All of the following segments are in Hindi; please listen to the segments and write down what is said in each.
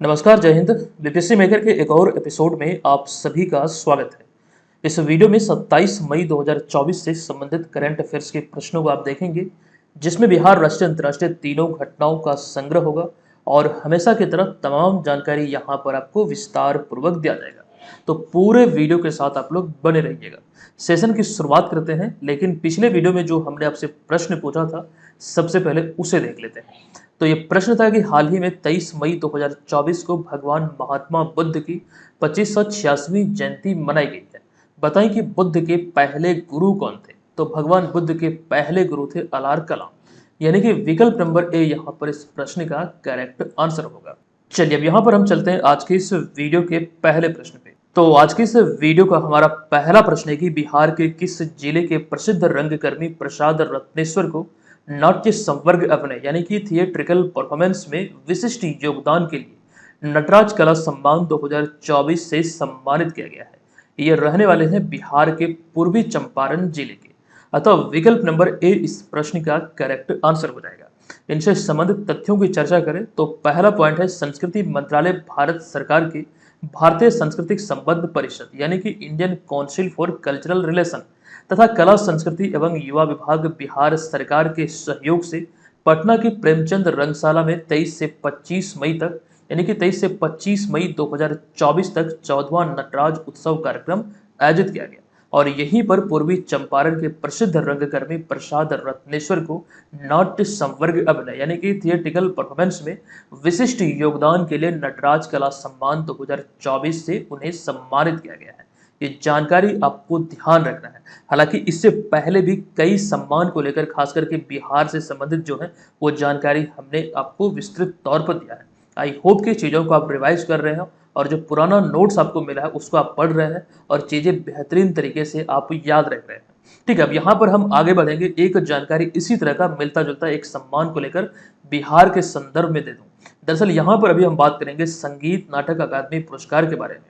नमस्कार, जय हिंद। बीपीएससी मेकर के एक और एपिसोड में आप सभी का स्वागत है। इस वीडियो में 27 मई 2024 से संबंधित करंट अफेयर्स के प्रश्नों को आप देखेंगे, जिसमें बिहार राष्ट्रीय अंतर्राष्ट्रीय तीनों घटनाओं का संग्रह होगा और हमेशा की तरह तमाम जानकारी यहाँ पर आपको विस्तार पूर्वक दिया जाएगा। तो पूरे वीडियो के साथ आप लोग बने रहिएगा। सेशन की शुरुआत करते हैं, लेकिन पिछले वीडियो में जो हमने आपसे प्रश्न पूछा था, सबसे पहले उसे देख लेते हैं। तो ये प्रश्न था कि हाल ही में 23 मई 2024 को भगवान महात्मा बुद्ध की 2586वीं जयंती मनाई गई है। बताएं कि बुद्ध के पहले गुरु कौन थे। तो भगवान बुद्ध के पहले गुरु थे अलार कलाम, यानी कि विकल्प नंबर ए यहाँ पर इस प्रश्न का करेक्ट आंसर होगा। चलिए अब यहाँ पर हम चलते हैं आज के इस वीडियो के पहले प्रश्न पे। तो आज के इस वीडियो का हमारा पहला प्रश्न है कि बिहार के किस जिले के प्रसिद्ध रंगकर्मी प्रसाद रत्नेश्वर को नाट्य संवर्ग अभिनय यानी कि थिएट्रिकल परफॉर्मेंस में विशिष्ट योगदान के लिए नटराज कला सम्मान 2024 से सम्मानित किया गया है। ये रहने वाले हैं बिहार के पूर्वी चंपारण जिले के। अतः विकल्प नंबर ए इस प्रश्न का करेक्ट आंसर हो जाएगा। इनसे संबंधित तथ्यों की चर्चा करें तो पहला पॉइंट है संस्कृति मंत्रालय भारत सरकार की भारतीय सांस्कृतिक संबंध परिषद यानी कि Indian council for cultural relation तथा कला संस्कृति एवं युवा विभाग बिहार सरकार के सहयोग से पटना की प्रेमचंद रंगशाला में 23 से 25 मई तक यानी कि 23 से 25 मई 2024 तक 14वां नटराज उत्सव कार्यक्रम आयोजित किया गया और यहीं पर पूर्वी चंपारण के प्रसिद्ध रंगकर्मी प्रसाद रत्नेश्वर को नाट्य संवर्ग अभिनय यानी कि थिएट्रिकल परफॉर्मेंस में विशिष्ट योगदान के लिए नटराज कला सम्मान 2024 से उन्हें सम्मानित किया गया है। ये जानकारी आपको ध्यान रखना है। हालांकि इससे पहले भी कई सम्मान को लेकर खास करके बिहार से संबंधित जो है वो जानकारी हमने आपको विस्तृत तौर पर दिया है। आई होप कि चीज़ों को आप रिवाइज कर रहे हो और जो पुराना नोट्स आपको मिला है उसको आप पढ़ रहे हैं और चीज़ें बेहतरीन तरीके से आप याद रख रहे हैं। ठीक है, अब यहाँ पर हम आगे बढ़ेंगे। एक जानकारी इसी तरह का मिलता जुलता एक सम्मान को लेकर बिहार के संदर्भ में दे दूं। दरअसल यहाँ पर अभी हम बात करेंगे संगीत नाटक अकादमी पुरस्कार के बारे में।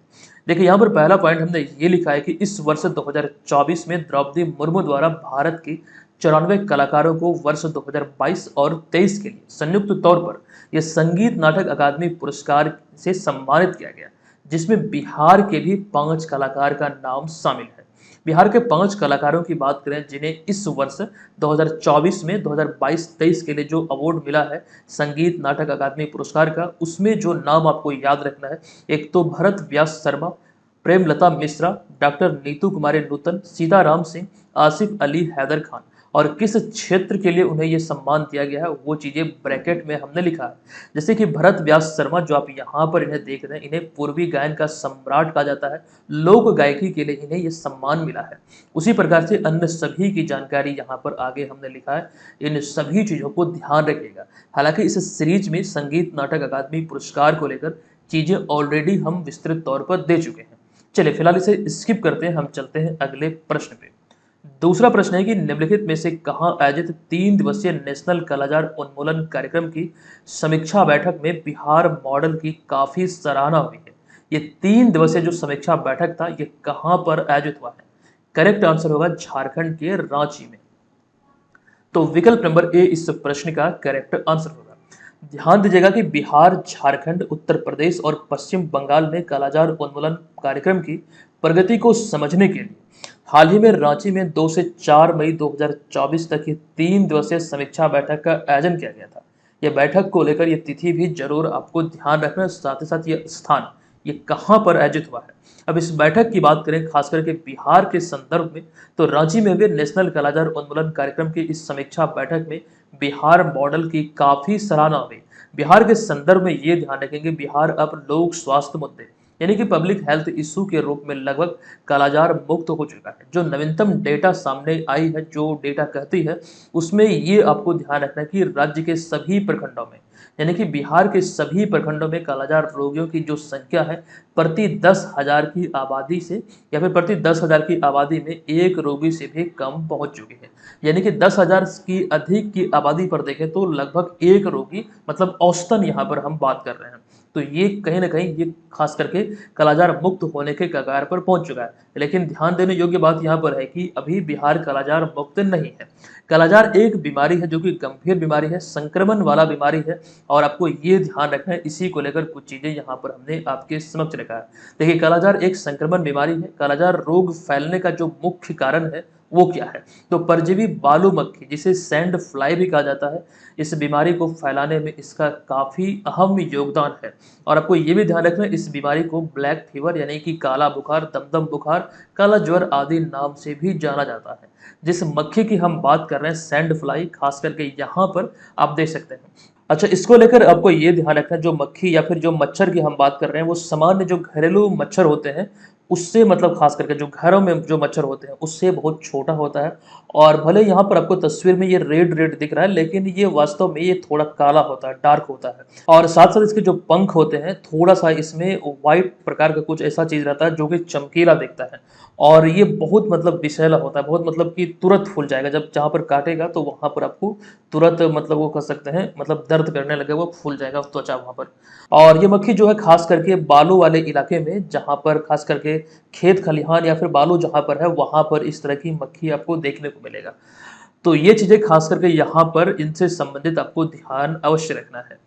देखिए यहाँ पर पहला पॉइंट हमने ये लिखा है कि इस वर्ष 2024 में द्रौपदी मुर्मू द्वारा भारत के 94 कलाकारों को वर्ष 2022 और 23 के लिए संयुक्त तौर पर यह संगीत नाटक अकादमी पुरस्कार से सम्मानित किया गया, जिसमें बिहार के भी 5 कलाकार का नाम शामिल है। बिहार के 5 कलाकारों की बात करें जिन्हें इस वर्ष 2024 में 2022-23 के लिए जो अवार्ड मिला है संगीत नाटक अकादमी पुरस्कार का, उसमें जो नाम आपको याद रखना है, एक तो भरत व्यास शर्मा, प्रेमलता मिश्रा, डॉक्टर नीतू कुमारी नूतन, सीताराम सिंह, आसिफ अली हैदर खान और किस क्षेत्र के लिए उन्हें यह सम्मान दिया गया है वो चीजें ब्रैकेट में हमने लिखा है। जैसे कि भरत व्यास शर्मा जो आप यहाँ पर इन्हें देख रहे हैं, इन्हें पूर्वी गायन का सम्राट कहा जाता है, लोक गायकी के लिए इन्हें यह सम्मान मिला है। उसी प्रकार से अन्य सभी की जानकारी यहाँ पर आगे हमने लिखा है, इन सभी चीजों को ध्यान रखिएगा। हालांकि इस सीरीज में संगीत नाटक अकादमी पुरस्कार को लेकर चीजें ऑलरेडी हम विस्तृत तौर पर दे चुके हैं। चलिए फिलहाल इसे स्किप करते हैं, हम चलते हैं अगले प्रश्न पे। दूसरा प्रश्न है कि निम्नलिखित में से कहां आयोजित 3 दिवसीय नेशनल कालाजार उन्मूलन कार्यक्रम की समीक्षा बैठक में बिहार मॉडल की काफी सराहना हुई है। ये 3 दिवसीय जो समीक्षा बैठक था ये कहां पर आयोजित हुआ है? करेक्ट आंसर होगा झारखंड के रांची में। तो विकल्प नंबर ए इस प्रश्न का करेक्ट आंसर होगा। ध्यान दीजिएगा कि बिहार, झारखंड, उत्तर प्रदेश और पश्चिम बंगाल में कालाजार उन्मूलन कार्यक्रम की प्रगति को समझने के लिए हाल ही में रांची में 2 से 4 मई 2024 तक की 3 दिवसीय समीक्षा बैठक का आयोजन किया गया था। यह बैठक को लेकर यह तिथि भी जरूर आपको ध्यान रखना, साथ ही साथ यह स्थान ये कहाँ पर आयोजित हुआ है। अब इस बैठक की बात करें खास करके बिहार के संदर्भ में, तो रांची में हुए नेशनल कालाजार उन्मूलन कार्यक्रम की इस समीक्षा बैठक में बिहार मॉडल की काफी सराहना हुई। बिहार के संदर्भ में ये ध्यान रखेंगे, बिहार अब लोक स्वास्थ्य मुद्दे यानी कि पब्लिक हेल्थ इशू के रूप में लगभग कालाजार मुक्त हो चुका है। जो नवीनतम डेटा सामने आई है, जो डेटा कहती है, उसमें ये आपको ध्यान रखना है कि राज्य के सभी प्रखंडों में यानी कि बिहार के सभी प्रखंडों में कालाजार रोगियों की जो संख्या है प्रति 10,000 की आबादी से या फिर प्रति 10,000 की आबादी में एक रोगी से भी कम पहुंच चुकी है। यानी कि 10,000 की अधिक की आबादी पर देखें तो लगभग एक रोगी, मतलब औसतन यहाँ पर हम बात कर रहे हैं। तो ये कहीं न कहीं ये खास करके कालाजार मुक्त होने के कगार पर पहुँच चुका है। लेकिन ध्यान देने योग्य बात यहाँ पर है कि अभी बिहार कालाजार मुक्त नहीं है। कालाजार एक बीमारी है जो कि गंभीर बीमारी है, संक्रमण वाला बीमारी है और आपको ये ध्यान रखना है। इसी को लेकर कुछ चीज़ें यहाँ पर हमने आपके समक्ष रखा है। देखिए, कालाजार एक संक्रमण बीमारी है। कालाजार रोग फैलने का जो मुख्य कारण है वो क्या है? तो परजीवी बालू मक्खी, जिसे सैंड फ्लाई भी कहा जाता है, इस बीमारी को फैलाने में इसका काफ़ी अहम योगदान है। और आपको ये भी ध्यान रखना है, इस बीमारी को ब्लैक फीवर यानी कि काला बुखार, दमदम बुखार, काला ज्वर आदि नाम से भी जाना जाता है। जिस मक्खी की हम बात कर रहे हैं, सैंड फ्लाई, खास करके यहाँ पर आप देख सकते हैं। अच्छा, इसको लेकर आपको ये ध्यान रखना है, जो मक्खी या फिर जो मच्छर की हम बात कर रहे हैं, वो सामान्य जो घरेलू मच्छर होते हैं उससे, मतलब खास करके जो घरों में जो मच्छर होते हैं उससे बहुत छोटा होता है। और भले यहाँ पर आपको तस्वीर में ये रेड रेड दिख रहा है, लेकिन ये वास्तव में ये थोड़ा काला होता है, डार्क होता है। और साथ साथ इसके जो पंख होते हैं, थोड़ा सा इसमें व्हाइट प्रकार का कुछ ऐसा चीज रहता है जो कि चमकीला दिखता है। और ये बहुत मतलब विषैला होता है, बहुत मतलब कि तुरंत फूल जाएगा, जब जहाँ पर काटेगा तो वहाँ पर आपको तुरंत मतलब वो कर सकते हैं, मतलब दर्द करने लगेगा, वो फूल जाएगा त्वचा वहाँ पर। और ये मक्खी जो है खास करके बालू वाले इलाके में, जहाँ पर खास करके खेत खलिहान या फिर बालू जहाँ पर है, वहाँ पर इस तरह की मक्खी आपको देखने को मिलेगा। तो ये चीज़ें खास करके यहाँ पर इनसे संबंधित आपको ध्यान अवश्य रखना है।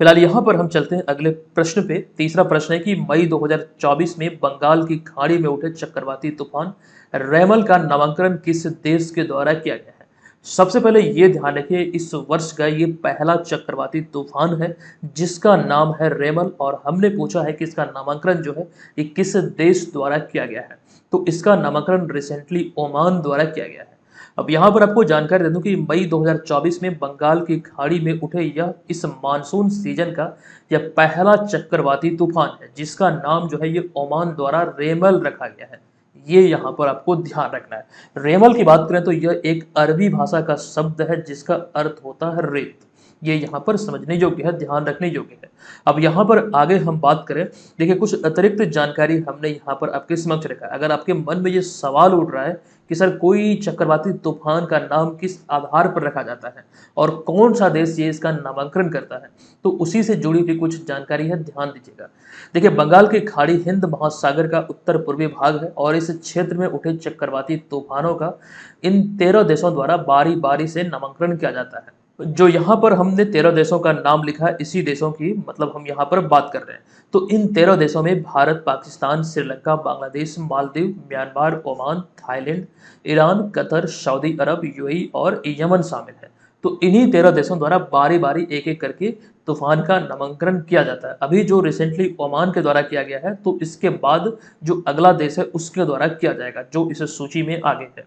फिलहाल यहाँ पर हम चलते हैं अगले प्रश्न पे। तीसरा प्रश्न है कि मई 2024 में बंगाल की खाड़ी में उठे चक्रवाती तूफान रैमल का नामकरण किस देश के द्वारा किया गया है? सबसे पहले ये ध्यान रखिए, इस वर्ष का ये पहला चक्रवाती तूफान है जिसका नाम है रेमल, और हमने पूछा है कि इसका नामकरण जो है ये किस देश द्वारा किया गया है। तो इसका नामकरण रिसेंटली ओमान द्वारा किया गया है। अब यहाँ पर आपको जानकारी दे दूं कि मई 2024 में बंगाल की खाड़ी में उठे यह इस मानसून सीजन का यह पहला चक्रवाती तूफान है जिसका नाम जो है ये ओमान द्वारा रेमल रखा गया है। ये यहाँ पर आपको ध्यान रखना है। रेमल की बात करें तो यह एक अरबी भाषा का शब्द है जिसका अर्थ होता है रेत। ये यहाँ पर समझने योग्य है, ध्यान रखने योग्य है। अब यहाँ पर आगे हम बात करें, देखिए कुछ अतिरिक्त जानकारी हमने यहाँ पर आपके समक्ष रखा है। अगर आपके मन में ये सवाल उठ रहा है कि सर कोई चक्रवाती तूफान का नाम किस आधार पर रखा जाता है और कौन सा देश ये इसका नामांकन करता है, तो उसी से जुड़ी हुई कुछ जानकारी है, ध्यान दीजिएगा। देखिए, बंगाल की खाड़ी हिंद महासागर का उत्तर पूर्वी भाग है और इस क्षेत्र में उठे चक्रवाती तूफानों का इन 13 देशों द्वारा बारी बारी से नामांकन किया जाता है। जो यहाँ पर हमने 13 देशों का नाम लिखा है, इसी देशों की मतलब हम यहाँ पर बात कर रहे हैं। तो इन 13 देशों में Bharat, Pakistan, Sri Lanka, Bangladesh, Maldives, Myanmar, Oman, Thailand, Iran, Qatar, Saudi Arab, UAE और यमन शामिल है। तो इन्हीं 13 देशों द्वारा बारी बारी एक एक करके तूफान का नामांकन किया जाता है। अभी जो रिसेंटली ओमान के द्वारा किया गया है, तो इसके बाद जो अगला देश है उसके द्वारा किया जाएगा, जो इस सूची में आगे है।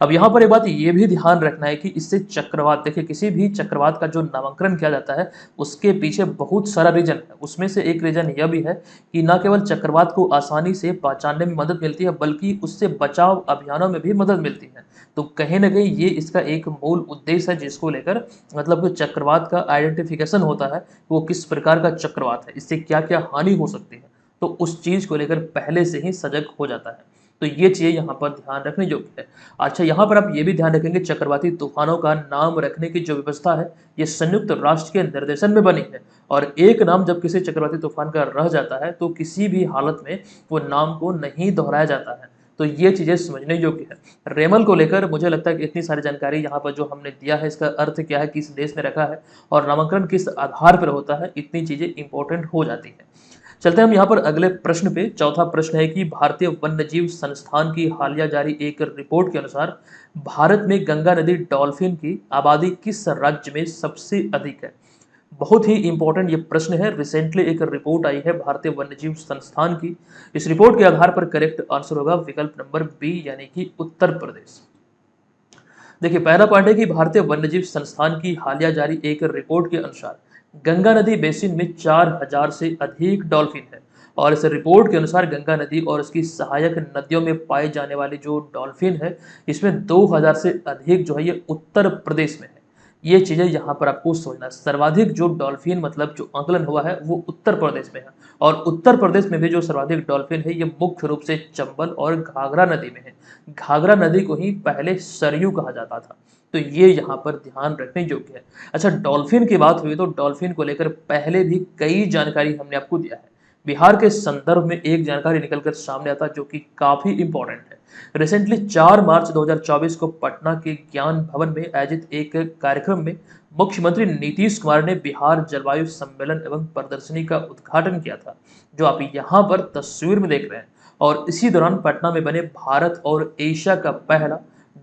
अब यहाँ पर एक बात ये भी ध्यान रखना है कि इससे चक्रवात, देखिए किसी भी चक्रवात का जो नामांकन किया जाता है उसके पीछे बहुत सारा रीजन है। उसमें से एक रीजन यह भी है कि न केवल चक्रवात को आसानी से पहचानने में मदद मिलती है, बल्कि उससे बचाव अभियानों में भी मदद मिलती है। तो कहीं ना कहीं ये इसका एक मूल उद्देश्य है, जिसको लेकर मतलब कि चक्रवात का आइडेंटिफिकेशन होता है, वो किस प्रकार का चक्रवात है, इससे क्या क्या हानि हो सकती है, तो उस चीज को लेकर पहले से ही सजग हो जाता है। तो ये चीजें यहाँ पर ध्यान रखने योग्य है। अच्छा, यहाँ पर आप ये भी ध्यान रखेंगे, चक्रवाती तूफानों का नाम रखने की जो व्यवस्था है ये संयुक्त राष्ट्र के निर्देशन में बनी है। और एक नाम जब किसी चक्रवाती तूफान का रह जाता है तो किसी भी हालत में वो नाम को नहीं दोहराया जाता है। तो ये चीजें समझने योग्य है। रेमल को लेकर मुझे लगता है कि इतनी सारी जानकारी यहाँ पर जो हमने दिया है, इसका अर्थ क्या है, किस देश में रखा है और नामांकन किस आधार पर होता है, इतनी चीजें इंपॉर्टेंट हो जाती है। चलते हैं हम यहाँ पर अगले प्रश्न पे। चौथा प्रश्न है कि भारतीय वन्यजीव संस्थान की हालिया जारी एक रिपोर्ट के अनुसार भारत में गंगा नदी डॉल्फिन की आबादी किस राज्य में सबसे अधिक है? बहुत ही इंपॉर्टेंट ये प्रश्न है। रिसेंटली एक रिपोर्ट आई है भारतीय वन्यजीव संस्थान की। इस रिपोर्ट के आधार पर करेक्ट आंसर होगा विकल्प नंबर बी, यानी कि उत्तर प्रदेश। देखिए, पहला पॉइंट है कि भारतीय वन्यजीव संस्थान की हालिया जारी एक रिपोर्ट के अनुसार गंगा नदी बेसिन में 4000 से अधिक डॉल्फिन है। और इस रिपोर्ट के अनुसार गंगा नदी और उसकी सहायक नदियों में पाए जाने वाली जो डॉल्फिन है, इसमें 2000 से अधिक जो है ये उत्तर प्रदेश में है। ये चीजें यहाँ पर आपको सोचना है। सर्वाधिक जो डॉल्फिन मतलब जो आंकलन हुआ है वो उत्तर प्रदेश में है, और उत्तर प्रदेश में भी जो सर्वाधिक डॉल्फिन है ये मुख्य रूप से चंबल और घाघरा नदी में है। घाघरा नदी को ही पहले सरयू कहा जाता था। तो ये यहाँ पर ध्यान रखने योग्य है। अच्छा, डॉल्फिन की बात हुई तो डॉल्फिन को लेकर पहले भी कई जानकारी हमने आपको दिया है। बिहार के संदर्भ में एक जानकारी निकलकर सामने आता जो कि काफी इंपॉर्टेंट है। रिसेंटली 4 मार्च 2024 को पटना के ज्ञान भवन में आयोजित एक कार्यक्रम में मुख्यमंत्री नीतीश कुमार ने बिहार जलवायु सम्मेलन एवं प्रदर्शनी का उद्घाटन किया था, जो आप यहाँ पर तस्वीर में देख रहे हैं। और इसी दौरान पटना में बने भारत और एशिया का पहला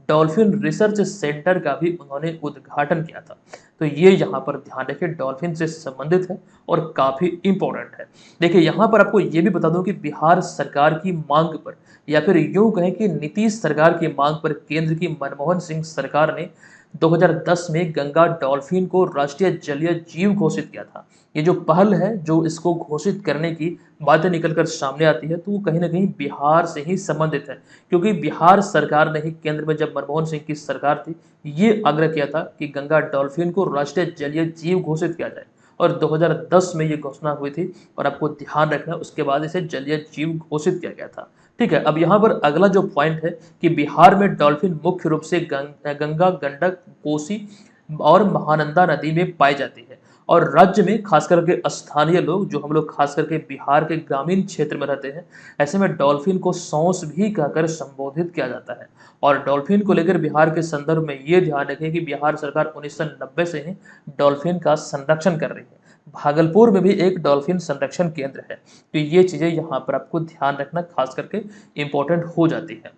डॉल्फिन रिसर्च सेंटर का भी उन्होंने उद्घाटन किया था। तो ये यहाँ पर ध्यान रखें, डॉल्फिन से संबंधित है और काफी इंपॉर्टेंट है। देखिए, यहाँ पर आपको ये भी बता दूं कि बिहार सरकार की मांग पर, या फिर यूं कहें कि नीतीश सरकार की मांग पर, केंद्र की मनमोहन सिंह सरकार ने 2010 में गंगा डॉल्फिन को राष्ट्रीय जलीय जीव घोषित किया था। ये जो पहल है, जो इसको घोषित करने की बातें निकलकर सामने आती है, तो वो कहीं ना कहीं बिहार से ही संबंधित है, क्योंकि बिहार सरकार ने ही केंद्र में जब मनमोहन सिंह की सरकार थी, ये आग्रह किया था कि गंगा डॉल्फिन को राष्ट्रीय जलीय जीव घोषित किया जाए। और 2010 में ये घोषणा हुई थी, और आपको ध्यान रखना उसके बाद इसे जलीय जीव घोषित किया गया था। ठीक है, अब यहाँ पर अगला जो पॉइंट है कि बिहार में डॉल्फिन मुख्य रूप से गंगा, गंडक, कोसी और महानंदा नदी में पाई जाती है। और राज्य में खास करके स्थानीय लोग, जो हम लोग खास करके बिहार के ग्रामीण क्षेत्र में रहते हैं, ऐसे में डॉल्फिन को सौंस भी कहकर संबोधित किया जाता है। और डॉल्फिन को लेकर बिहार के संदर्भ में ये ध्यान रखें कि बिहार सरकार 1990 से ही डॉल्फिन का संरक्षण कर रही है। भागलपुर में भी एक डॉल्फिन संरक्षण केंद्र है। तो ये चीजें यहाँ पर आपको ध्यान रखना खास करके इंपॉर्टेंट हो जाती है।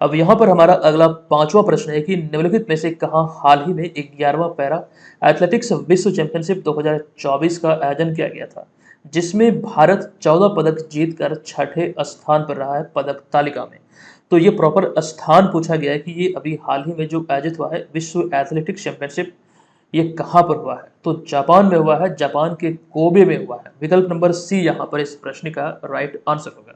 अब यहाँ पर हमारा अगला 5वां प्रश्न है कि निम्नलिखित में से कहाँ हाल ही में 11वां पैरा एथलेटिक्स विश्व चैंपियनशिप 2024 का आयोजन किया गया था, जिसमें भारत 14 पदक जीतकर छठे स्थान पर रहा है पदक तालिका में। तो ये प्रॉपर स्थान पूछा गया है कि ये अभी हाल ही में जो आयोजित हुआ है विश्व एथलेटिक्स चैंपियनशिप, ये कहाँ पर हुआ है? तो जापान में हुआ है, जापान के कोबे में हुआ है। विकल्प नंबर सी यहाँ पर इस प्रश्न का राइट आंसर होगा।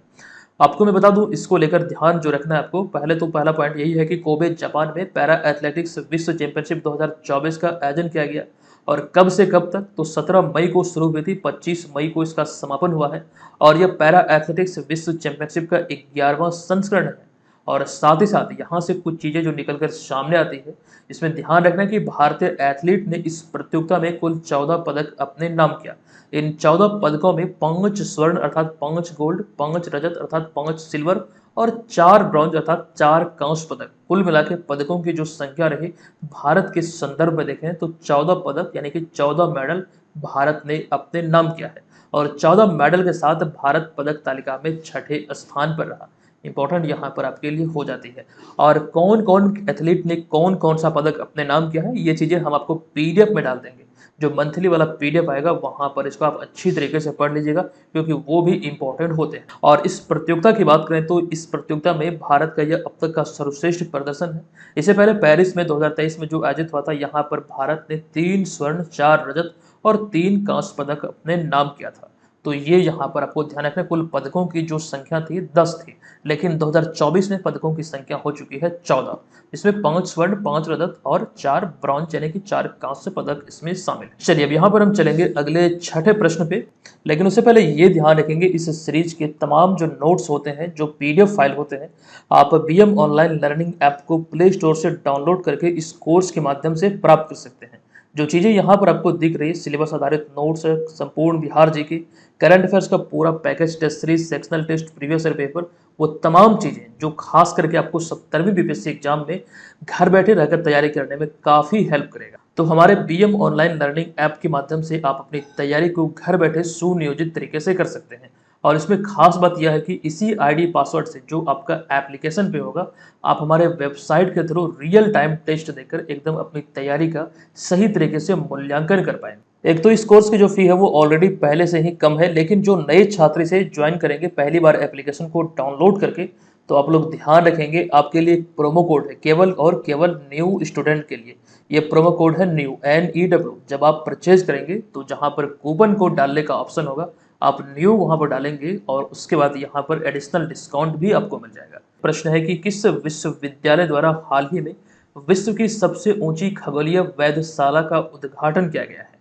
आपको मैं बता दूं, इसको लेकर ध्यान जो रखना है आपको, पहले तो पहला पॉइंट यही है कि कोबे जापान में पैरा एथलेटिक्स विश्व चैंपियनशिप 2024 का आयोजन किया गया। और कब से कब तक? तो 17 मई को शुरू हुई थी, 25 मई को इसका समापन हुआ है। और यह पैरा एथलेटिक्स विश्व चैंपियनशिप का 11वां संस्करण है। और साथ ही साथ यहाँ से कुछ चीजें जो निकलकर सामने आती है, इसमें ध्यान रखना कि भारतीय एथलीट ने इस प्रतियोगिता में कुल 14 पदक अपने नाम किया। इन 14 पदकों में 5 स्वर्ण अर्थात 5 गोल्ड, 5 रजत अर्थात 5 सिल्वर और 4 ब्रॉन्ज अर्थात 4 कांस्य पदक, कुल मिला के पदकों की जो संख्या रही भारत के संदर्भ में देखें तो 14 पदक यानी कि 14 मेडल भारत ने अपने नाम किया है। और 14 मेडल के साथ भारत पदक तालिका में छठे स्थान पर रहा। इंपॉर्टेंट यहाँ पर आपके लिए हो जाती है। और कौन कौन एथलीट ने कौन कौन सा पदक अपने नाम किया है, ये चीजें हम आपको पीडीएफ में डाल देंगे। जो मंथली वाला पीडीएफ आएगा वहां पर इसको आप अच्छी तरीके से पढ़ लीजिएगा, क्योंकि वो भी इंपॉर्टेंट होते हैं। और इस प्रतियोगिता की बात करें तो इस प्रतियोगिता में भारत का यह अब तक का सर्वश्रेष्ठ प्रदर्शन है। इससे पहले पेरिस में 2023 में जो आयोजित हुआ था, यहाँ पर भारत ने 3 स्वर्ण, 4 रजत और 3 कांस्य पदक अपने नाम किया था। तो ये यहाँ पर आपको ध्यान रखना, कुल पदकों की जो संख्या थी 10 थी, लेकिन 2024 में पदकों की संख्या हो चुकी है 14, इसमें 5 स्वर्ण, 5 रजत और 4 ब्रॉन्ज यानी कि 4 कांस्य पदक इसमें शामिल है। चलिए, अब यहाँ पर हम चलेंगे अगले छठे प्रश्न पे, लेकिन उससे पहले ये ध्यान रखेंगे इस सीरीज के तमाम जो नोट्स होते हैं, जो पीडीएफ फाइल होते हैं, आप बीएम ऑनलाइन लर्निंग ऐप को प्ले स्टोर से डाउनलोड करके इस कोर्स के माध्यम से प्राप्त कर सकते हैं। जो चीजें यहाँ पर आपको दिख रही है, सिलेबस आधारित नोट्स, संपूर्ण बिहार जी की करंट अफेयर्स का पूरा package, test series, sectional test, previous year paper, वो तमाम चीजें जो खास करके आपको 17वीं बीपीएससी एग्जाम में घर बैठे रहकर तैयारी करने में काफी हेल्प करेगा। तो हमारे बीएम ऑनलाइन लर्निंग ऐप के माध्यम से आप अपनी तैयारी को घर बैठे सुनियोजित तरीके से कर सकते हैं। और इसमें खास बात यह है कि इसी आईडी पासवर्ड से जो आपका एप्लीकेशन पे होगा, आप हमारे वेबसाइट के थ्रू रियल टाइम टेस्ट देकर एकदम अपनी तैयारी का सही तरीके से मूल्यांकन कर पाएंगे। एक तो इस कोर्स की जो फी है वो ऑलरेडी पहले से ही कम है, लेकिन जो नए छात्र इसे ज्वाइन करेंगे पहली बार एप्लीकेशन को डाउनलोड करके, तो आप लोग ध्यान रखेंगे आपके लिए एक प्रोमो कोड है केवल और केवल न्यू स्टूडेंट के लिए। ये प्रोमो कोड है न्यू, NEW। जब आप परचेज करेंगे तो जहां पर कूपन कोड डालने का ऑप्शन होगा, आप न्यू वहां पर डालेंगे और उसके बाद यहाँ पर एडिशनल डिस्काउंट भी आपको मिल जाएगा। प्रश्न है कि किस विश्वविद्यालय द्वारा हाल ही में विश्व की सबसे ऊंची खगोलीय वेधशाला का उद्घाटन किया गया है?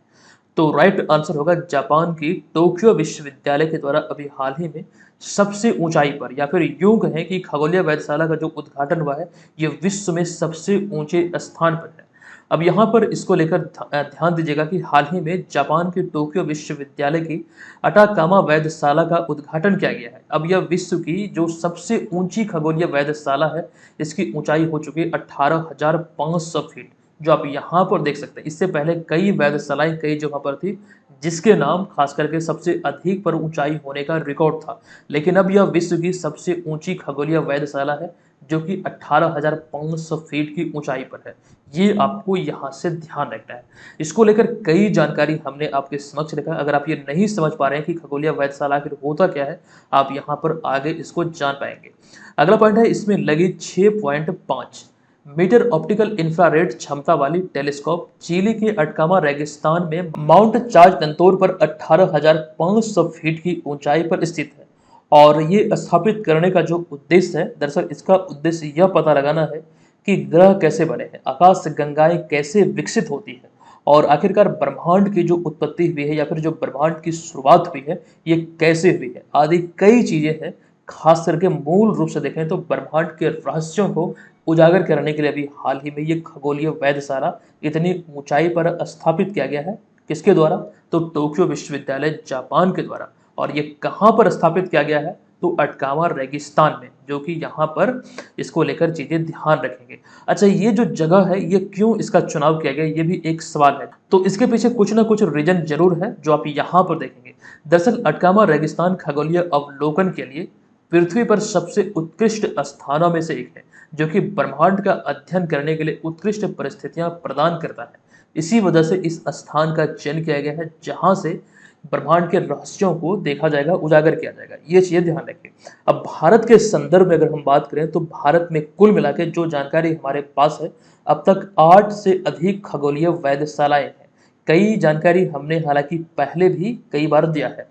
तो राइट आंसर होगा जापान की टोक्यो विश्वविद्यालय के द्वारा अभी हाल ही में सबसे ऊंचाई पर, या फिर यूं कहें कि खगोलीय वेधशाला का जो उद्घाटन हुआ है, ये विश्व में सबसे ऊंचे स्थान पर है। अब यहाँ पर इसको लेकर ध्यान दीजिएगा कि हाल ही में जापान के टोक्यो विश्वविद्यालय की अटाकामा वेधशाला का उद्घाटन किया गया है। अब यह विश्व की जो सबसे ऊंची खगोलीय वेधशाला है, इसकी ऊंचाई हो चुकी है 18,500 फीट, जो आप यहाँ पर देख सकते हैं। इससे पहले कई वेधशालाएं कई जगह पर थी, जिसके नाम खास करके सबसे अधिक पर ऊंचाई होने का रिकॉर्ड था, लेकिन अब यह विश्व की सबसे ऊंची खगोलीय वेधशाला है, जो कि 18,500 फीट की ऊंचाई पर है। ये आपको यहाँ से ध्यान रखना है। इसको लेकर कई जानकारी हमने आपके समक्ष रखा। अगर आप ये नहीं समझ पा रहे हैं कि खगोलीय वेधशाला आखिर होता क्या है, आप यहाँ पर आगे इसको जान पाएंगे। अगला पॉइंट है, इसमें लगी 6.5 मीटर ऑप्टिकल इंफ्रारेड क्षमता वाली टेलीस्कोप चिली के अटकामा रेगिस्तान में माउंट चार्ल्स तंतोर पर 18,500 फीट की ऊंचाई पर स्थित है। और ये स्थापित करने का जो उद्देश्य है, दरअसल इसका उद्देश्य यह पता लगाना है कि ग्रह कैसे बने हैं, आकाश गंगाएं कैसे विकसित होती है, और आखिरकार ब्रह्मांड की जो उत्पत्ति हुई है या फिर जो ब्रह्मांड की शुरुआत हुई है, ये कैसे हुई है, आदि कई चीजें हैं। खास करके मूल रूप से देखें तो ब्रह्मांड के रहस्यों को उजागर करने के लिए अभी हाल ही में ये खगोलीय वेधशाला इतनी ऊंचाई पर स्थापित किया गया है। किसके द्वारा? तो टोक्यो विश्वविद्यालय जापान के द्वारा। और ये कहाँ पर स्थापित किया गया है? तो अटकामा रेगिस्तान में, जो कि यहाँ पर इसको लेकर चीजें ध्यान रखेंगे। अच्छा, ये जो जगह है, ये क्यों इसका चुनाव किया गया, ये भी एक सवाल है। तो इसके पीछे कुछ ना कुछ रीजन जरूर है, जो आप यहाँ पर देखेंगे। दरअसल अटकामा रेगिस्तान खगोलीय अवलोकन के लिए पृथ्वी पर सबसे उत्कृष्ट स्थानों में से एक है, जो कि ब्रह्मांड का अध्ययन करने के लिए उत्कृष्ट परिस्थितियां प्रदान करता है। इसी वजह से इस स्थान का चयन किया गया है, जहां से ब्रह्मांड के रहस्यों को देखा जाएगा, उजागर किया जाएगा। ये चीजें ध्यान रखें। अब भारत के संदर्भ में अगर हम बात करें तो भारत में कुल मिला के जो जानकारी हमारे पास है, अब तक 8 से अधिक खगोलीय वेधशालाएं हैं। कई जानकारी हमने हालांकि पहले भी कई बार दिया है।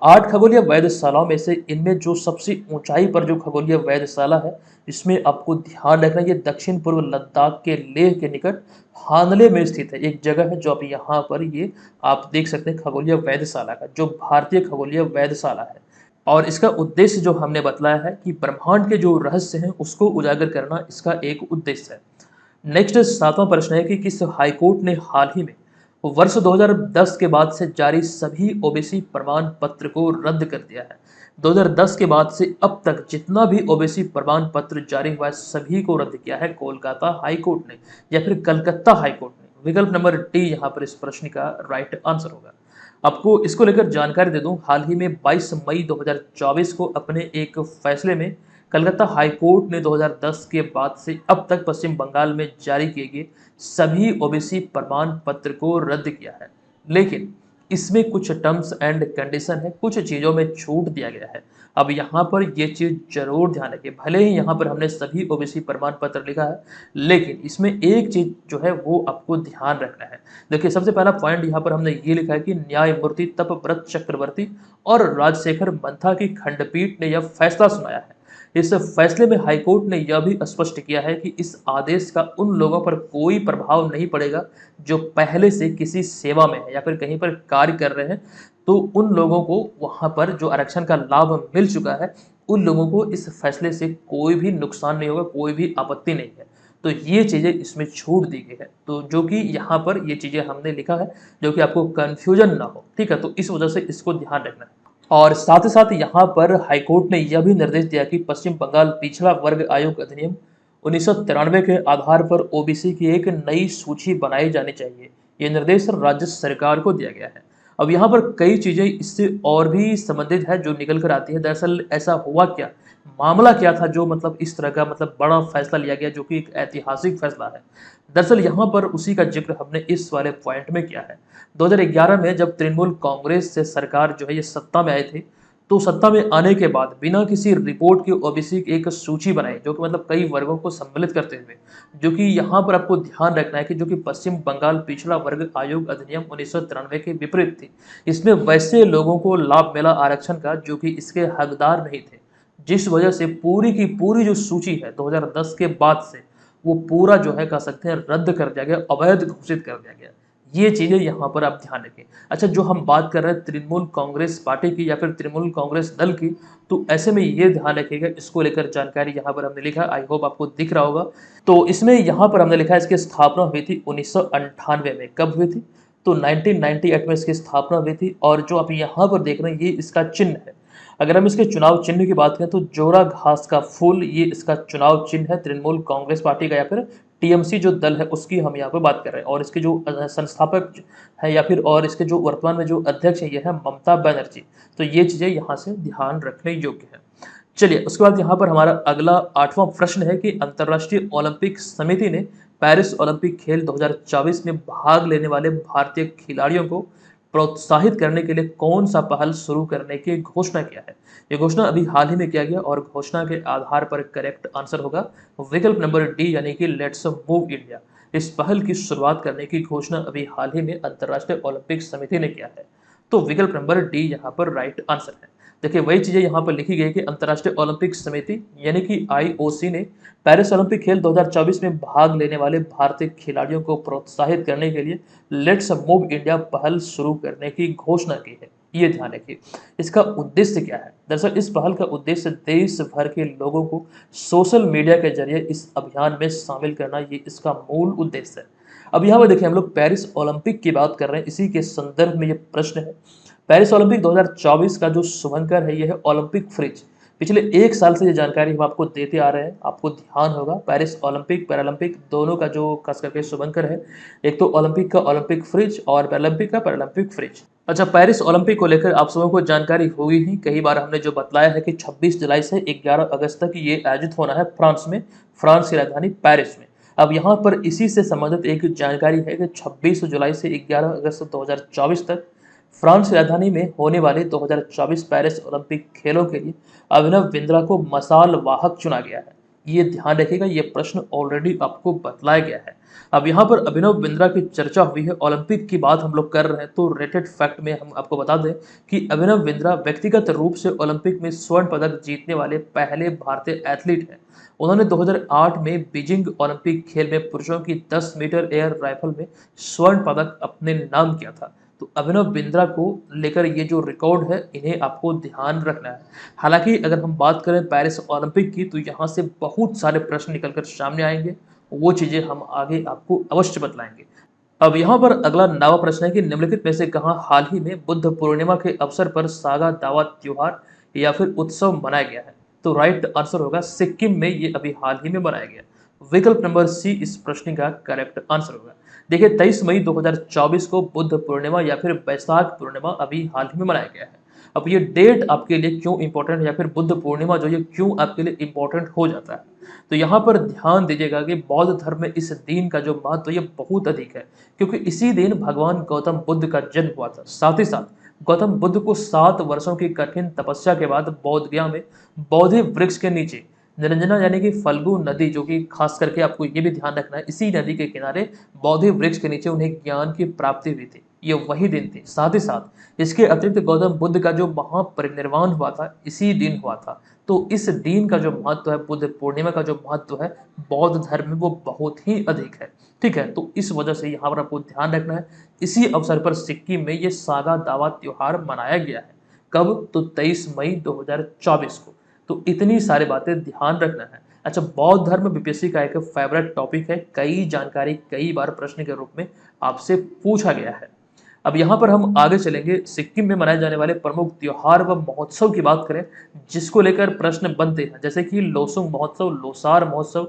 8 खगोलीय वेधशालाओं में से इनमें जो सबसे ऊंचाई पर जो खगोलीय वेधशाला है, इसमें आपको ध्यान रखना, ये दक्षिण पूर्व लद्दाख के लेह के निकट हानले में स्थित है। एक जगह है जो आप यहाँ पर ये आप देख सकते हैं, खगोलीय वेधशाला का, जो भारतीय खगोलीय वेधशाला है। और इसका उद्देश्य जो हमने बतलाया है कि ब्रह्मांड के जो रहस्य हैं उसको उजागर करना इसका एक उद्देश्य है। नेक्स्ट 7वां प्रश्न है कि किस हाईकोर्ट ने हाल ही में वर्ष 2010 के बाद से जारी सभी ओबीसी प्रमाण पत्र को रद्द कर दिया है? 2010 के बाद से अब तक जितना भी ओबीसी प्रमाण पत्र जारी हुआ है, सभी को रद्द किया है कोलकाता हाई कोर्ट ने या फिर कलकत्ता हाई कोर्ट ने। विकल्प नंबर डी यहाँ पर इस प्रश्न का राइट आंसर होगा। आपको इसको लेकर जानकारी दे दूं, हाल ही में 22 मई 2024 को अपने एक फैसले में कलकत्ता हाई कोर्ट ने 2010 के बाद से अब तक पश्चिम बंगाल में जारी किए गए सभी ओबीसी प्रमाण पत्र को रद्द किया है। लेकिन इसमें कुछ टर्म्स एंड कंडीशन है, कुछ चीज़ों में छूट दिया गया है। अब यहाँ पर ये चीज़ जरूर ध्यान रखिए, भले ही यहाँ पर हमने सभी ओबीसी प्रमाण पत्र लिखा है, लेकिन इसमें एक चीज़ जो है वो आपको ध्यान रखना है। देखिए, सबसे पहला पॉइंट यहाँ पर हमने ये लिखा है कि न्यायमूर्ति तपव्रत चक्रवर्ती और राजशेखर मंथा की खंडपीठ ने यह फैसला सुनाया है। इस फैसले में हाईकोर्ट ने यह भी स्पष्ट किया है कि इस आदेश का उन लोगों पर कोई प्रभाव नहीं पड़ेगा जो पहले से किसी सेवा में है या फिर कहीं पर कार्य कर रहे हैं। तो उन लोगों को वहां पर जो आरक्षण का लाभ मिल चुका है, उन लोगों को इस फैसले से कोई भी नुकसान नहीं होगा, कोई भी आपत्ति नहीं है। तो ये चीज़ें इसमें छूट दी गई है, तो जो कि यहाँ पर ये चीज़ें हमने लिखा है, जो कि आपको कन्फ्यूजन ना हो, ठीक है। तो इस वजह से इसको ध्यान रखना है। और साथ ही साथ यहाँ पर हाईकोर्ट ने यह भी निर्देश दिया कि पश्चिम बंगाल पिछड़ा वर्ग आयोग अधिनियम 1993 के आधार पर ओबीसी की एक नई सूची बनाई जानी चाहिए। ये निर्देश राज्य सरकार को दिया गया है। अब यहाँ पर कई चीजें इससे और भी संबंधित है जो निकल कर आती है। दरअसल ऐसा हुआ क्या, मामला क्या था जो मतलब इस तरह का मतलब बड़ा फैसला लिया गया, जो कि एक ऐतिहासिक फैसला है। दरअसल यहाँ पर उसी का जिक्र हमने इस वाले पॉइंट में किया है। 2011 में जब तृणमूल कांग्रेस से सरकार जो है ये सत्ता में आए थे, तो सत्ता में आने के बाद बिना किसी रिपोर्ट के ओबीसी की एक सूची बनाई, जो कि मतलब कई वर्गों को सम्मिलित करते हुए, जो कि यहाँ पर आपको ध्यान रखना है कि जो कि पश्चिम बंगाल पिछड़ा वर्ग आयोग अधिनियम 1993 के विपरीत थी। इसमें वैसे लोगों को लाभ मिला आरक्षण का जो कि इसके हकदार नहीं थे, जिस वजह से पूरी की पूरी जो सूची है 2010 के बाद से वो पूरा जो है कह सकते हैं रद्द कर दिया गया, अवैध घोषित कर दिया गया। ये चीजें यहाँ पर आप ध्यान रखें। अच्छा, जो हम बात कर रहे हैं तृणमूल कांग्रेस पार्टी की या फिर तृणमूल कांग्रेस दल की, तो ऐसे में ये ध्यान रखिएगा, इसको लेकर जानकारी यहाँ पर हमने लिखा, आई होप आपको दिख रहा होगा। तो इसमें यहाँ पर हमने लिखा है इसकी स्थापना हुई थी 1998 में। कब हुई थी? तो 1998 में इसकी स्थापना हुई थी। और जो आप यहाँ पर देख रहे हैं ये इसका चिन्ह है। अगर हम इसके चुनाव चिन्ह की बात करें तो जोरा घास का फूल, ये इसका चुनाव चिन्ह है तृणमूल कांग्रेस पार्टी का या फिर टीएमसी जो दल है उसकी हम यहाँ पे बात कर रहे हैं। और इसके जो संस्थापक है या फिर और इसके जो वर्तमान में जो अध्यक्ष है ये है ममता बनर्जी। तो ये चीजें यहाँ से ध्यान रखने योग्य है। चलिए, उसके बाद यहाँ पर हमारा अगला 8वां प्रश्न है कि अंतर्राष्ट्रीय ओलंपिक समिति ने पेरिस ओलंपिक खेल 2024 में भाग लेने वाले भारतीय खिलाड़ियों को प्रोत्साहित करने के लिए कौन सा पहल शुरू करने की घोषणा किया है? ये घोषणा अभी हाल ही में किया गया और घोषणा के आधार पर करेक्ट आंसर होगा विकल्प नंबर डी, यानी कि लेट्स मूव इंडिया। इस पहल की शुरुआत करने की घोषणा अभी हाल ही में अंतर्राष्ट्रीय ओलंपिक समिति ने किया है। तो विकल्प नंबर डी यहाँ पर राइट आंसर है। देखिए, वही चीजें यहाँ पर लिखी गई कि अंतर्राष्ट्रीय ओलंपिक समिति यानी कि आईओसी ने पेरिस ओलंपिक खेल 2024 में भाग लेने वाले भारतीय खिलाड़ियों को प्रोत्साहित करने के लिए लेट्स मूव इंडिया पहल शुरू करने की घोषणा की है। ये ध्यान रखिए। इसका उद्देश्य क्या है? दरअसल इस पहल का उद्देश्य देश भर के लोगों को सोशल मीडिया के जरिए इस अभियान में शामिल करना, ये इसका मूल उद्देश्य है। अब यहाँ पर देखिए, हम लोग पेरिस ओलंपिक की बात कर रहे हैं, इसी के संदर्भ में ये प्रश्न है। पेरिस ओलंपिक 2024 का जो शुभंकर है ये है ओलंपिक फ्रिज। पिछले 1 साल से ये जानकारी हम आपको देते आ रहे हैं, आपको ध्यान होगा पेरिस ओलंपिक पैरालंपिक दोनों का जो खास करके शुभंकर है, एक तो ओलंपिक का ओलंपिक फ्रिज और पैरालंपिक का पैरालंपिक फ्रिज। अच्छा, पेरिस ओलंपिक को लेकर आप सबों को जानकारी होगी ही, कई बार हमने जो बतलाया है कि 26 जुलाई से 11 अगस्त तक ये आयोजित होना है फ्रांस में, फ्रांस की राजधानी पेरिस में। अब यहाँ पर इसी से संबंधित एक जानकारी है कि 26 जुलाई से 11 अगस्त 2024 तक फ्रांस की राजधानी में होने वाले 2024 पेरिस ओलंपिक खेलों के लिए अभिनव बिंद्रा को मसाल वाहक चुना गया है। ये ध्यान रखिएगा, ये प्रश्न ऑलरेडी आपको बतलाया गया है। अब यहाँ पर अभिनव बिंद्रा की चर्चा हुई है, ओलंपिक की बात हम लोग कर रहे हैं, तो रेटेड फैक्ट में हम आपको बता दें कि अभिनव बिंद्रा व्यक्तिगत रूप से ओलंपिक में स्वर्ण पदक जीतने वाले पहले भारतीय एथलीट हैं। उन्होंने 2008 में बीजिंग ओलंपिक खेल में पुरुषों की 10 मीटर एयर राइफल में स्वर्ण पदक अपने नाम किया था। तो अभिनव बिंद्रा को लेकर ये जो रिकॉर्ड है इन्हें आपको ध्यान रखना है। हालांकि अगर हम बात करें पेरिस ओलंपिक की तो यहाँ से बहुत सारे प्रश्न निकलकर सामने आएंगे, वो चीजें हम आगे आपको अवश्य बतलाएंगे। अब यहाँ पर अगला 9वां प्रश्न है कि निम्नलिखित में से कहाँ हाल ही में बुद्ध पूर्णिमा के अवसर पर सागा दावा त्योहार या फिर उत्सव मनाया गया है? तो राइट आंसर होगा सिक्किम में, ये अभी हाल ही में मनाया गया। विकल्प नंबर सी इस प्रश्न का करेक्ट आंसर होगा। देखिए, 23 मई 2024 को बुद्ध पूर्णिमा या फिर बैसाख पूर्णिमा अभी हाल ही में मनाया गया है। अब ये डेट आपके लिए क्यों इंपॉर्टेंट है या फिर बुद्ध पूर्णिमा जो ये क्यों आपके लिए इंपॉर्टेंट हो जाता है? तो यहाँ पर ध्यान दीजिएगा कि बौद्ध धर्म में इस दिन का जो महत्व ये बहुत अधिक है, क्योंकि इसी दिन भगवान गौतम बुद्ध का जन्म हुआ था। साथ ही साथ गौतम बुद्ध को 7 वर्षों की कठिन तपस्या के बाद बोध गया में बोधि वृक्ष के नीचे निरंजना यानी कि फल्गु नदी, जो कि खास करके आपको ये भी ध्यान रखना है, इसी नदी के किनारे बोधि वृक्ष के नीचे उन्हें ज्ञान की प्राप्ति हुई थी। ये वही दिन थी। साथ ही साथ इसके अतिरिक्त गौतम बुद्ध का जो महापरिनिर्वाण हुआ था इसी दिन हुआ था। तो इस दिन का जो महत्व है, बुद्ध पूर्णिमा का जो महत्व है बौद्ध धर्म में, वो बहुत ही अधिक है। ठीक है, तो इस वजह से यहाँ पर आपको ध्यान रखना है। इसी अवसर पर सिक्किम में ये सागा दावा त्योहार मनाया गया है। कब? तो 23 मई 2024 को। तो इतनी सारी बातें ध्यान रखना है। अच्छा, बौद्ध धर्म बीपीएससी का एक फेवरेट टॉपिक है, कई जानकारी कई बार प्रश्न के रूप में आपसे पूछा गया है। अब यहाँ पर हम आगे चलेंगे, सिक्किम में मनाए जाने वाले प्रमुख त्योहार व महोत्सव की बात करें जिसको लेकर प्रश्न बनते हैं, जैसे कि लोसुंग महोत्सव, लोसार महोत्सव,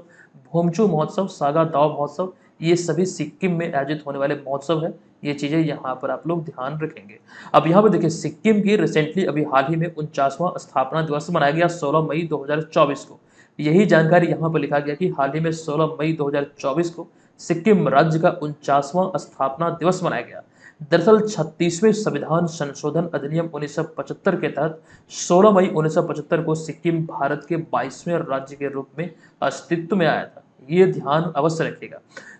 भूमचू महोत्सव, सागा दाव महोत्सव, ये सभी सिक्किम में आयोजित होने वाले महोत्सव है। ये चीजें यहाँ पर आप लोग ध्यान रखेंगे। अब यहाँ पर देखिए, सिक्किम की रिसेंटली अभी हाल ही में 49वां स्थापना दिवस मनाया गया 16 मई 2024 को। यही जानकारी यहाँ पर लिखा गया कि हाल ही में 16 मई 2024 को सिक्किम राज्य का 49वां स्थापना दिवस मनाया गया। दरअसल 36वें संविधान संशोधन अधिनियम 1975 के तहत 16 मई 1975 को सिक्किम भारत के 22वें राज्य के रूप में अस्तित्व में आया था। ये ध्यान अवश्य रखिएगा।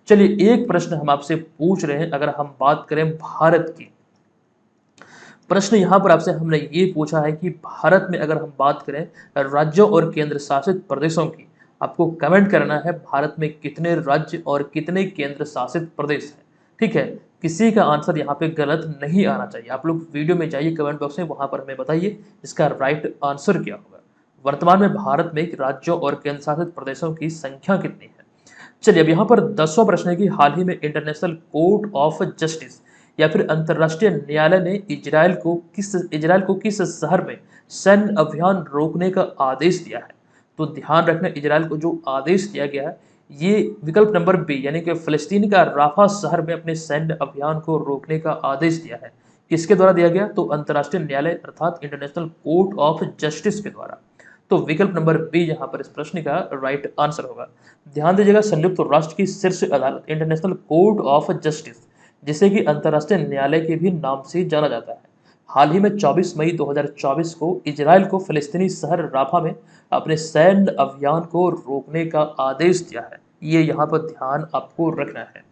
चलिए, एक प्रश्न हम आपसे पूछ रहे हैं, अगर हम बात करें भारत की, प्रश्न यहाँ पर आपसे हमने ये पूछा है कि भारत में अगर हम बात करें राज्यों और केंद्र शासित प्रदेशों की, आपको कमेंट करना है भारत में कितने राज्य और कितने केंद्र शासित प्रदेश हैं। ठीक है, किसी का आंसर यहाँ पे गलत नहीं आना चाहिए। आप लोग वीडियो में जाइए, कमेंट बॉक्स में, वहां पर हमें बताइए इसका राइट आंसर क्या होगा। वर्तमान में भारत में राज्यों और केंद्र शासित प्रदेशों की संख्या कितनी है? चलिए अब यहाँ पर 10वां प्रश्न है कि हाल ही में इंटरनेशनल कोर्ट ऑफ जस्टिस या फिर अंतर्राष्ट्रीय न्यायालय ने इजराइल को किस शहर में सैन्य अभियान रोकने का आदेश दिया है? तो ध्यान रखना, इजराइल को जो आदेश दिया गया है, ये विकल्प नंबर बी यानी कि फिलिस्तीन का राफा शहर में अपने सैन्य अभियान को रोकने का आदेश दिया है। किसके द्वारा दिया गया? तो अंतर्राष्ट्रीय न्यायालय अर्थात इंटरनेशनल कोर्ट ऑफ जस्टिस के द्वारा। तो विकल्प नंबर बी यहाँ पर इस प्रश्न का राइट आंसर होगा। ध्यान दीजिएगा, संयुक्त राष्ट्र की शीर्ष अदालत इंटरनेशनल कोर्ट ऑफ जस्टिस, जिसे कि अंतर्राष्ट्रीय न्यायालय के भी नाम से जाना जाता है, हाल ही में 24 मई 2024 को इजराइल को फिलिस्तीनी शहर राफा में अपने सैन्य अभियान को रोकने का आदेश दिया है। ये यहाँ पर ध्यान आपको रखना है।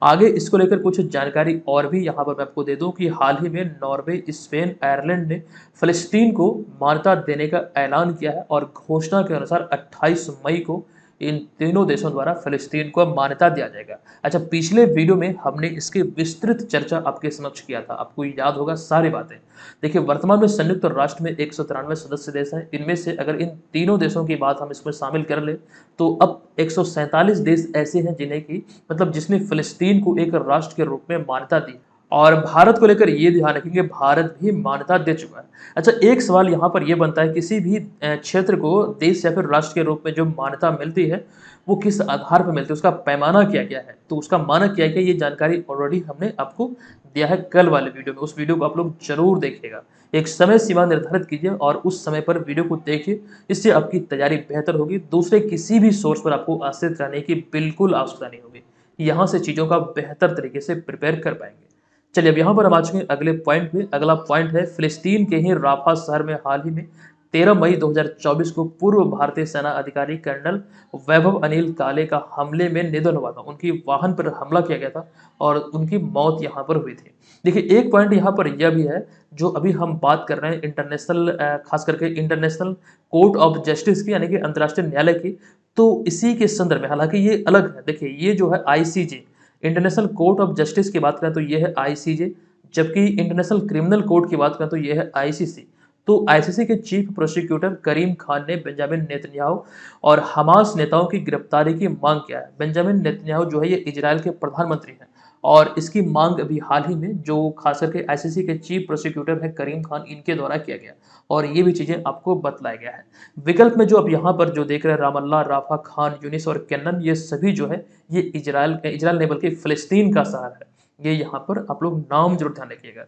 आगे इसको लेकर कुछ जानकारी और भी यहाँ पर मैं आपको दे दूं कि हाल ही में नॉर्वे, स्पेन, आयरलैंड ने फिलिस्तीन को मान्यता देने का ऐलान किया है और घोषणा के अनुसार 28 मई को इन तीनों देशों द्वारा फिलिस्तीन को मान्यता दिया जाएगा। अच्छा, पिछले वीडियो में हमने इसकी विस्तृत चर्चा आपके समक्ष किया था, आपको याद होगा सारी बातें। देखिए, वर्तमान में संयुक्त राष्ट्र में 193 सदस्य देश हैं। इनमें से अगर इन तीनों देशों की बात हम इसमें शामिल कर ले तो अब 147 देश ऐसे हैं जिन्हें की मतलब जिसने फिलिस्तीन को एक राष्ट्र के रूप में मान्यता दी। और भारत को लेकर ये ध्यान रखेंगे, भारत भी मान्यता दे चुका है। अच्छा, एक सवाल यहाँ पर ये बनता है, किसी भी क्षेत्र को देश या फिर राष्ट्र के रूप में जो मान्यता मिलती है वो किस आधार पर मिलती है, उसका पैमाना क्या क्या है? तो उसका मानक क्या है, ये जानकारी ऑलरेडी हमने आपको दिया है कल वाले वीडियो में। उस वीडियो को आप लोग जरूर देखिएगा। एक समय सीमा निर्धारित कीजिए और उस समय पर वीडियो को देखिए, इससे आपकी तैयारी बेहतर होगी। दूसरे किसी भी सोर्स पर आपको आश्रित रहने की बिल्कुल आवश्यकता नहीं होगी। यहाँ से चीज़ों का बेहतर तरीके से प्रिपेयर कर पाएंगे। चलिए अब यहाँ पर हम आ चुके हैं अगले पॉइंट पे। अगला पॉइंट है, फिलिस्तीन के ही राफा शहर में हाल ही में 13 मई 2024 को पूर्व भारतीय सेना अधिकारी कर्नल वैभव अनिल काले का हमले में निधन हुआ था। उनकी वाहन पर हमला किया गया था और उनकी मौत यहाँ पर हुई थी। देखिए, एक पॉइंट यहाँ पर यह भी है, जो अभी हम बात कर रहे हैं इंटरनेशनल खास करके इंटरनेशनल कोर्ट ऑफ जस्टिस की यानी कि अंतर्राष्ट्रीय न्यायालय की, तो इसी के संदर्भ में, हालांकि ये अलग है। देखिए, ये जो है ICJ international court of justice की बात करें तो ये है आईसीजे, जबकि इंटरनेशनल क्रिमिनल कोर्ट की बात करें तो ये है आईसीसी। तो आईसीसी के चीफ प्रोसिक्यूटर करीम खान ने बेंजामिन नेतन्याहू और हमास नेताओं की गिरफ्तारी की मांग किया है। बेंजामिन नेतन्याहू जो है ये इजराइल के प्रधानमंत्री हैं और इसकी मांग अभी हाल ही में जो खास करके आईसीसी के चीफ प्रोसिक्यूटर है करीम खान, इनके द्वारा किया गया और ये भी चीजें आपको बतलाया गया है। विकल्प में जो अब यहाँ पर जो देख रहे हैं, रामल्ला, राफा, खान यूनिस और केन्नन, ये सभी जो है ये इजराइल नहीं बल्कि फिलिस्तीन का शहर है। ये यहाँ पर आप लोग नाम जरूर ध्यान रखिएगा।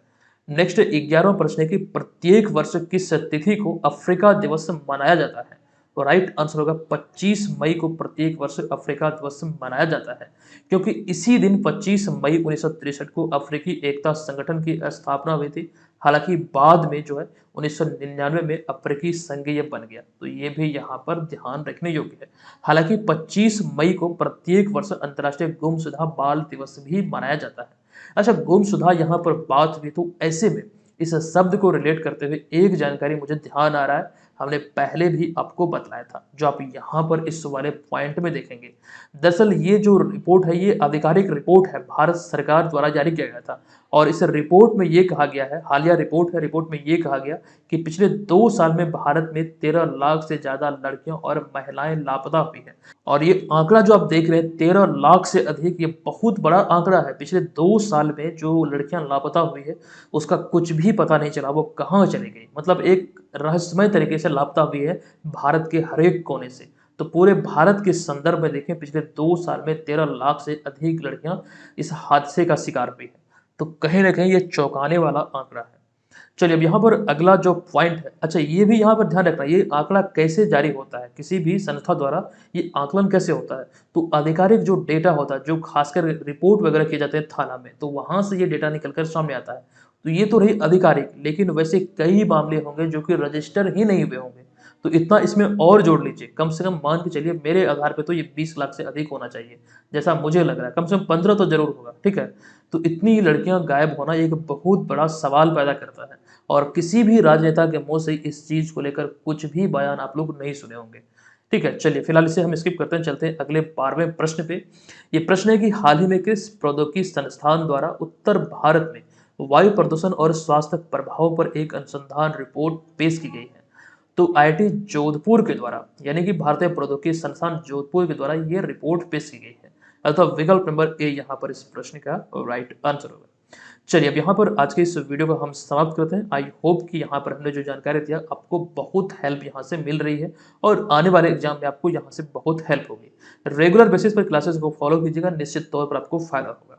नेक्स्ट 11वां प्रश्न है कि प्रत्येक वर्ष किस तिथि को अफ्रीका दिवस मनाया जाता है? तो राइट आंसर होगा 25 मई को प्रत्येक वर्ष अफ्रीका दिवस मनाया जाता है, क्योंकि इसी दिन 25 मई 1963 को अफ्रीकी एकता संगठन की स्थापना हुई थी। हालांकि बाद में जो है 1999 में अफ्रीकी संघ ये बन गया, तो ये भी यहाँ पर ध्यान रखने योग्य है। हालांकि 25 मई को प्रत्येक वर्ष अंतर्राष्ट्रीय गुमशुदा बाल दिवस भी मनाया जाता है। अच्छा, गुमशुदा यहाँ पर बात हुई तो ऐसे में इस शब्द को रिलेट करते हुए एक जानकारी मुझे ध्यान आ रहा है, हमने पहले भी आपको बतलाया था, जो आप यहाँ पर इस वाले पॉइंट में देखेंगे। दरअसल ये जो रिपोर्ट है ये आधिकारिक रिपोर्ट है, भारत सरकार द्वारा जारी किया गया था और इस रिपोर्ट में ये कहा गया है, हालिया रिपोर्ट है, रिपोर्ट में ये कहा गया कि पिछले 2 साल में भारत में 13 लाख से ज्यादा लड़कियां और महिलाएं लापता हुई हैं। और ये आंकड़ा जो आप देख रहे हैं 13 लाख से अधिक, ये बहुत बड़ा आंकड़ा है। पिछले 2 साल में जो लड़कियां लापता हुई है उसका कुछ भी पता नहीं चला, वो कहाँ चली गई। मतलब एक रहस्यमय तरीके से लापता हुई है भारत के हर एक कोने से। तो पूरे भारत के संदर्भ में देखें, पिछले 2 साल में 13 लाख से अधिक लड़कियां इस हादसे का शिकार हुई है। तो कहीं ना कहीं ये चौंकाने वाला आंकड़ा है। चलिए अब यहाँ पर अगला जो पॉइंट है, अच्छा ये भी यहाँ पर ध्यान रखना, ये आंकड़ा कैसे जारी होता है, किसी भी संस्था द्वारा ये आकलन कैसे होता है। तो आधिकारिक जो डेटा होता है, जो खासकर रिपोर्ट वगैरह किए जाते हैं थाना में, तो वहां से ये डेटा निकलकर सामने आता है। तो ये तो रही आधिकारिक, लेकिन वैसे कई मामले होंगे जो कि रजिस्टर ही नहीं हुए होंगे, तो इतना इसमें और जोड़ लीजिए। कम से कम मान के चलिए मेरे आधार पे तो ये 20 लाख से अधिक होना चाहिए, जैसा मुझे लग रहा है। कम से कम 15 तो जरूर होगा, ठीक है। तो इतनी लड़कियां गायब होना एक बहुत बड़ा सवाल पैदा करता है और किसी भी राजनेता के मुंह से इस चीज को लेकर कुछ भी बयान आप लोग नहीं सुने होंगे। ठीक है, चलिए फिलहाल इसे हम स्किप करते हैं, चलते हैं अगले 12वें प्रश्न पे। ये प्रश्न है कि हाल ही में किस प्रौद्योगिकी संस्थान द्वारा उत्तर भारत में वायु प्रदूषण और स्वास्थ्य प्रभावों पर एक अनुसंधान रिपोर्ट पेश की गई है? तो आईआईटी जोधपुर के द्वारा, यानी कि भारतीय प्रौद्योगिकी संस्थान जोधपुर के द्वारा ये रिपोर्ट पेश की गई है, अर्थात विकल्प नंबर ए यहाँ पर इस प्रश्न का राइट आंसर होगा। चलिए अब यहाँ पर आज के इस वीडियो को हम समाप्त करते हैं। आई होप कि यहाँ पर हमने जो जानकारी दिया आपको बहुत हेल्प यहाँ से मिल रही है और आने वाले एग्जाम में आपको यहाँ से बहुत हेल्प होगी। रेगुलर बेसिस पर क्लासेस को फॉलो कीजिएगा, निश्चित तौर पर आपको फायदा होगा।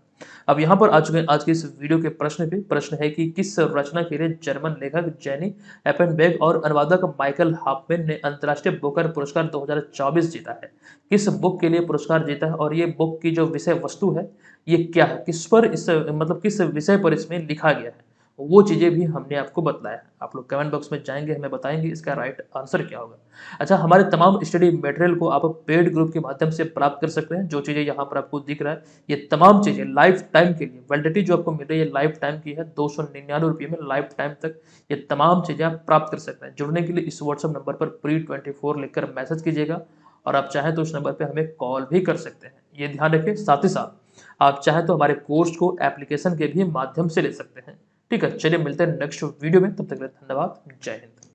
अब यहाँ पर आ चुके हैं आज के इस वीडियो के प्रश्न पे। प्रश्न है कि किस रचना के लिए जर्मन लेखक जेनी एपेनबेग और अनुवादक माइकल हाफमैन ने अंतर्राष्ट्रीय बुकर पुरस्कार 2024 जीता है? किस बुक के लिए पुरस्कार जीता है और ये बुक की जो विषय वस्तु है ये क्या है, किस पर इस मतलब किस विषय पर इसमें लिखा गया है, वो चीजें भी हमने आपको बतलाया है। आप लोग कमेंट बॉक्स में जाएंगे, हमें बताएंगे इसका राइट आंसर क्या होगा। अच्छा, हमारे तमाम स्टडी मटेरियल को आप पेड ग्रुप के माध्यम से प्राप्त कर सकते हैं। जो चीजें यहाँ पर आपको दिख रहा है ये तमाम चीजें लाइफ टाइम के लिए, वैलिडिटी जो आपको मिल रही है लाइफ टाइम की है, 299 रुपये में लाइफ टाइम तक ये तमाम चीजें आप प्राप्त कर सकते हैं। जुड़ने के लिए इस व्हाट्सएप नंबर पर pre24 लिखकर मैसेज कीजिएगा और आप चाहें तो उस नंबर पर हमें कॉल भी कर सकते हैं। ये ध्यान रखें, साथ ही साथ आप चाहें तो हमारे कोर्स को एप्लीकेशन के भी माध्यम से ले सकते हैं। ठीक है, चलिए मिलते हैं नेक्स्ट वीडियो में, तब तक के लिए धन्यवाद, जय हिंद।